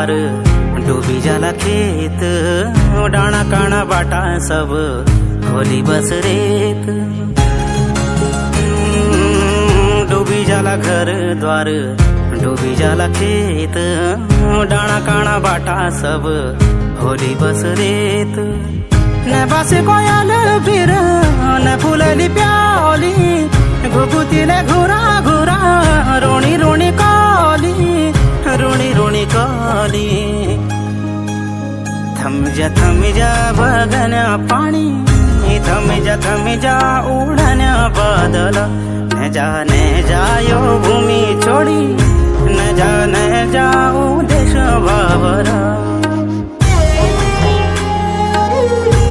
द्वार डूबी जाला खेत, डाना काना बाटा सब होली बस रेत। डूबी जाला घर द्वार डूबी जाला खेत, डाना काना बाटा सब होली बस रेत। न बस कोयल फिर न फुलली प्याली, घुगुतीले घुरा घुरा रोणी रोणी काली, रोणी रोणी काली। थम जा बगन्या पाणी, थम जा उडन्या बादल। न जायो भूमी छोडी, न जाऊ देश बाबरा।